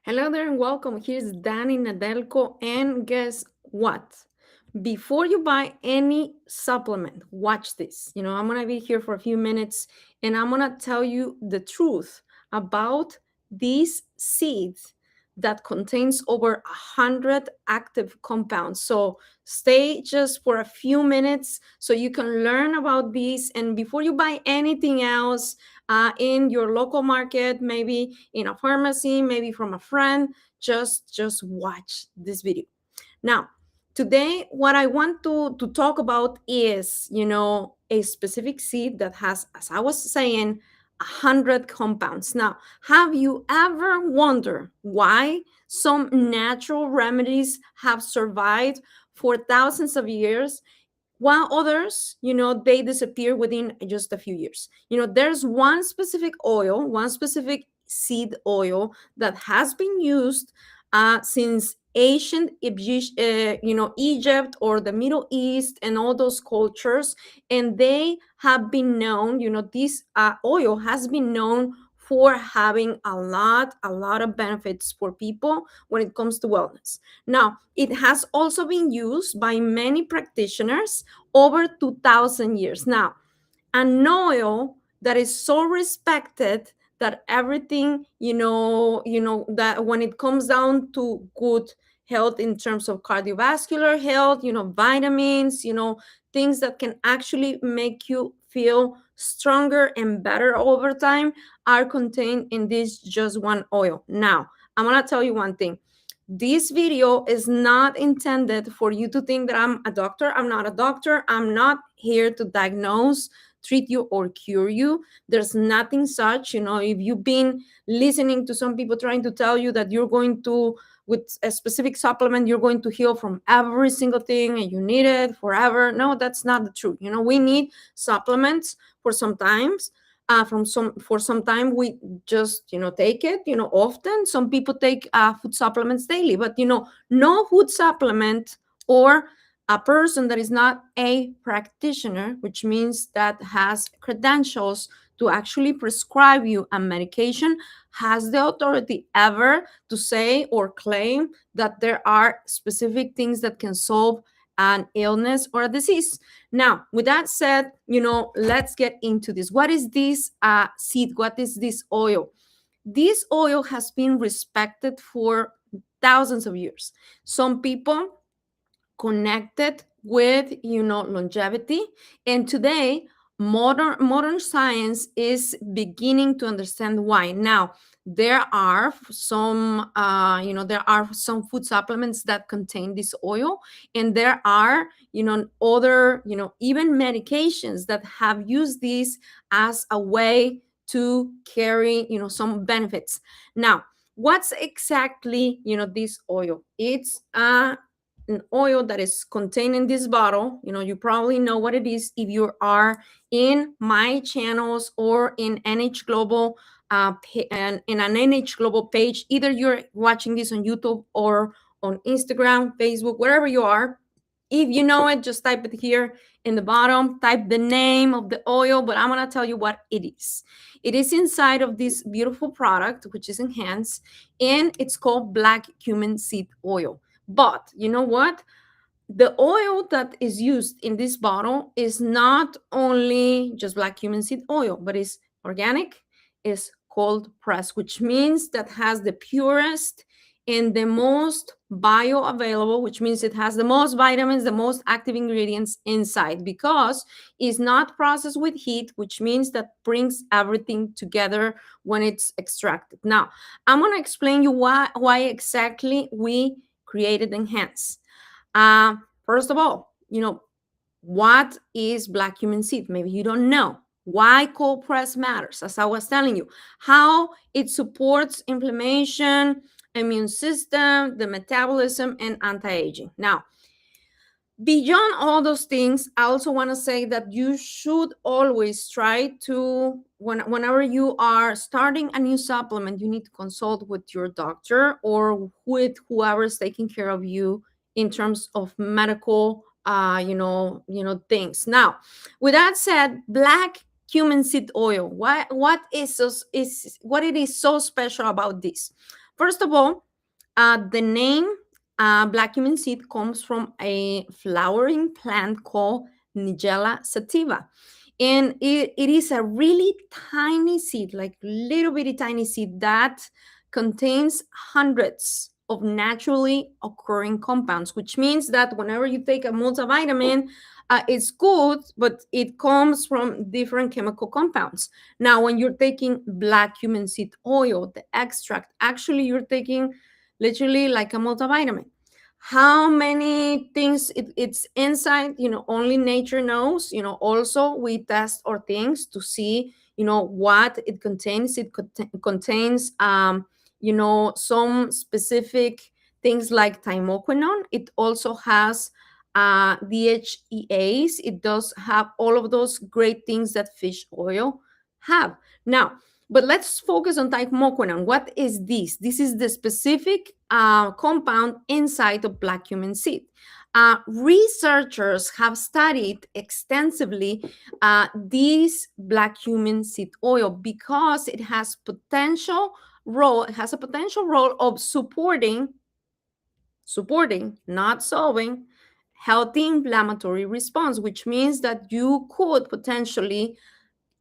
Hello there and welcome. Here's Danny Nadelko. And guess what? Before you buy any supplement, watch this. I'm going to be here for a few minutes and I'm going to tell you the truth about these seeds that contains over 100 active compounds. So stay just for a few minutes so you can learn about these. And before you buy anything else, in your local market, maybe in a pharmacy, maybe from a friend, just watch this video. Now, today what I want to talk about is, a specific seed that has, as I was saying, 100 compounds. Now, have you ever wondered why some natural remedies have survived for thousands of years while others, they disappear within just a few years? There's one specific oil, one specific seed oil that has been used since ancient Egypt or the Middle East and all those cultures, and they have been known. This oil has been known for having a lot of benefits for people when it comes to wellness. Now, it has also been used by many practitioners over 2000 years. Now, an oil that is so respected that everything, that when it comes down to good health in terms of cardiovascular health, vitamins, things that can actually make you feel stronger and better over time are contained in this just one oil. Now, I'm going to tell you one thing. This video is not intended for you to think that I'm a doctor. I'm not a doctor. I'm not here to diagnose, treat you, or cure you. There's nothing such. If you've been listening to some people trying to tell you that you're going to, with a specific supplement, you're going to heal from every single thing and you need it forever. No, that's not the truth. We need supplements for sometimes. For some time we just take it often. Some people take food supplements daily, but no food supplement or a person that is not a practitioner, which means that has credentials to actually prescribe you a medication, has the authority ever to say or claim that there are specific things that can solve an illness or a disease. Now, with that said, let's get into this. What is this seed? What is this oil? This oil has been respected for thousands of years. Some people connected with longevity, and today modern science is beginning to understand why. Now, there are some food supplements that contain this oil, and there are other even medications that have used this as a way to carry some benefits. Now, what's exactly this oil? It's an oil that is contained in this bottle. You probably know what it is if you are in my channels or in NH Global, and in an NH Global page. Either you're watching this on YouTube or on Instagram, Facebook, wherever you are. If you know it, just type it here in the bottom, type the name of the oil, but I'm going to tell you what it is. It is inside of this beautiful product, which is enhanced, and it's called black cumin seed oil. But you know what? The oil that is used in this bottle is not only just black cumin seed oil, but it's organic, is cold pressed, which means that has the purest and the most bioavailable, which means it has the most vitamins, the most active ingredients inside, because it's not processed with heat, which means that brings everything together when it's extracted. Now, I'm going to explain you why exactly we created Enhance. First of all, what is black cumin seed? Maybe you don't know why cold press matters. As I was telling you, how it supports inflammation, immune system, the metabolism, and anti-aging. Now, beyond all those things, I also want to say that you should always try to, whenever you are starting a new supplement, you need to consult with your doctor or with whoever is taking care of you in terms of medical things. Now, with that said, black cumin seed oil, what it is so special about this? First of all, the name black cumin seed comes from a flowering plant called Nigella sativa. And it is a really tiny seed, like little bitty tiny seed that contains hundreds of naturally occurring compounds, which means that whenever you take a multivitamin, it's good, but it comes from different chemical compounds. Now, when you're taking black cumin seed oil, the extract, actually you're taking literally like a multivitamin. How many things it's inside, only nature knows. Also we test our things to see, what it contains. It contains, some specific things like thymoquinone. It also has DHEAs. It does have all of those great things that fish oil have. Now, but let's focus on thymoquinone. What is this? This is the specific compound inside of black cumin seed. Researchers have studied extensively this black cumin seed oil because it has a potential role of supporting, not solving, healthy inflammatory response, which means that you could potentially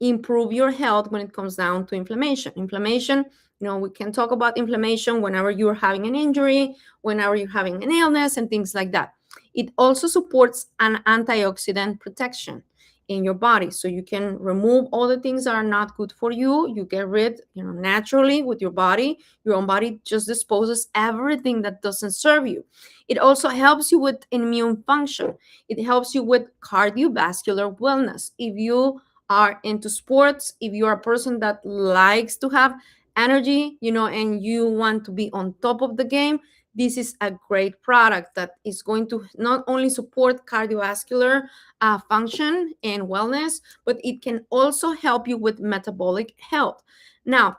improve your health when it comes down to inflammation. Inflammation, we can talk about inflammation whenever you're having an injury, whenever you're having an illness, and things like that. It also supports an antioxidant protection in your body. So you can remove all the things that are not good for you. You get rid, naturally with your body. Your own body just disposes everything that doesn't serve you. It also helps you with immune function. It helps you with cardiovascular wellness. If you are into sports, if you're a person that likes to have energy, and you want to be on top of the game, this is a great product that is going to not only support cardiovascular function and wellness, but it can also help you with metabolic health. Now,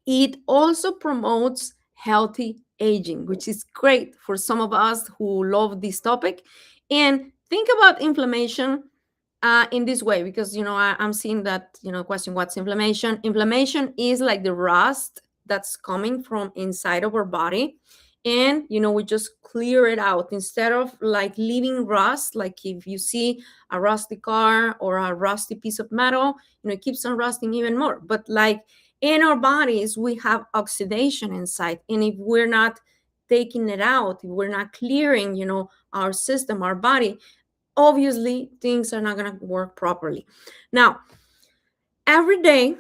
it also promotes healthy aging, which is great for some of us who love this topic. And think about inflammation in this way, because I'm seeing that question, what's inflammation? Inflammation is like the rust that's coming from inside of our body, and we just clear it out instead of like leaving rust. Like if you see a rusty car or a rusty piece of metal, it keeps on rusting even more. But like in our bodies, we have oxidation inside, and if we're not taking it out, if we're not clearing our system, our body, obviously things are not going to work properly. Now, every day,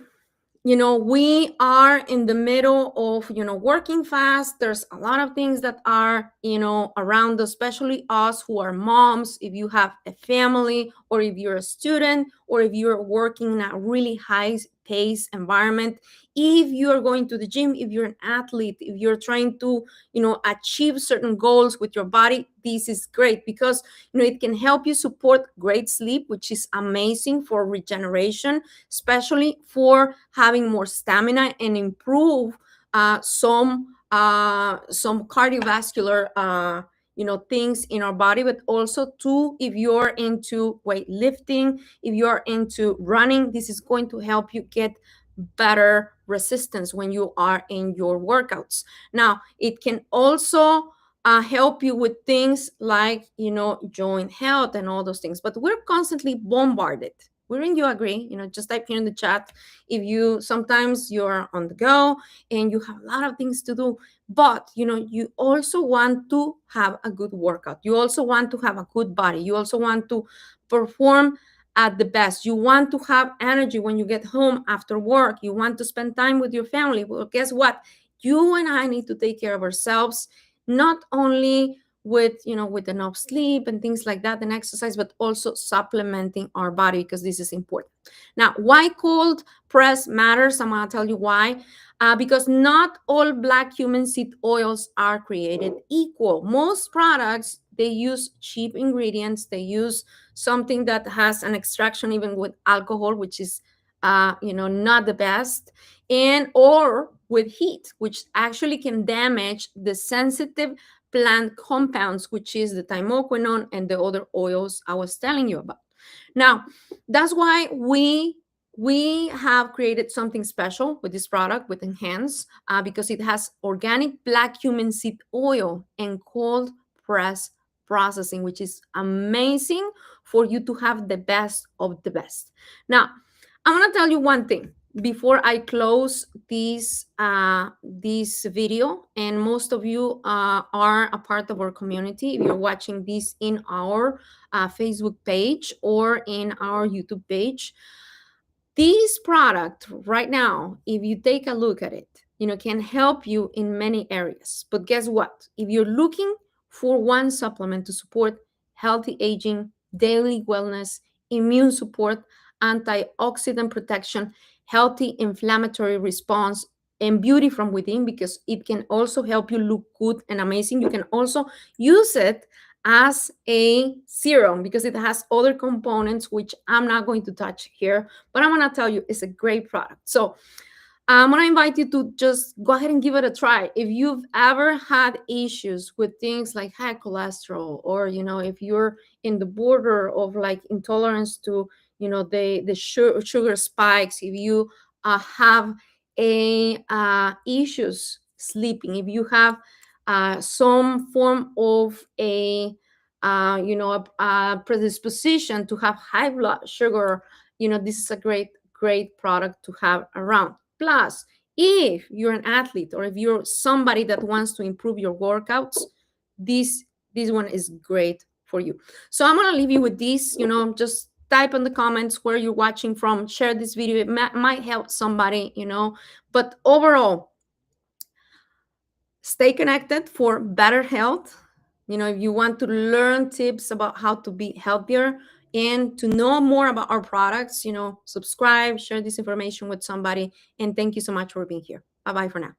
we are in the middle of working fast. There's a lot of things that are around, especially us who are moms. If you have a family, or if you're a student, or if you're working in a really high pace environment, if you're going to the gym, if you're an athlete, if you're trying to achieve certain goals with your body, this is great because it can help you support great sleep, which is amazing for regeneration, especially for having more stamina, and improve some cardiovascular things in our body. But also too, if you're into weightlifting, if you're into running, this is going to help you get better resistance when you are in your workouts. Now, it can also help you with things like joint health and all those things. But we're constantly bombarded. Wouldn't you agree? Just type here in the chat if you sometimes you're on the go and you have a lot of things to do, but you also want to have a good workout. You also want to have a good body. You also want to perform at the best. You want to have energy when you get home after work. You want to spend time with your family. Well, guess what? You and I need to take care of ourselves, not only with enough sleep and things like that and exercise, but also supplementing our body, because this is important. Now, why cold press matters? I'm going to tell you why. Because not all black cumin seed oils are created equal. Most products, they use cheap ingredients. They use something that has an extraction even with alcohol, which is not the best, and or with heat, which actually can damage the sensitive plant compounds, which is the thymoquinone and the other oils I was telling you about. Now, that's why we We have created something special with this product with Enhance because it has organic black cumin seed oil and cold press processing, which is amazing for you to have the best of the best. Now, I'm gonna tell you one thing before I close this video, and most of you are a part of our community. If you're watching this in our Facebook page or in our YouTube page, this product right now, if you take a look at it, can help you in many areas. But guess what? If you're looking for one supplement to support healthy aging, daily wellness, immune support, antioxidant protection, healthy inflammatory response, and beauty from within, because it can also help you look good and amazing. You can also use it as a serum because it has other components which I'm not going to touch here, but I'm going to tell you it's a great product. So I'm going to invite you to just go ahead and give it a try. If you've ever had issues with things like high cholesterol, or if you're in the border of like intolerance to the sugar spikes, if you have a issues sleeping, if you have some form of a predisposition to have high blood sugar, this is a great product to have around. Plus, if you're an athlete or if you're somebody that wants to improve your workouts, this one is great for you. So I'm going to leave you with this. Just type in the comments where you're watching from, share this video. It might help somebody. But overall, stay connected for better health. If you want to learn tips about how to be healthier and to know more about our products, subscribe, share this information with somebody. And thank you so much for being here. Bye-bye for now.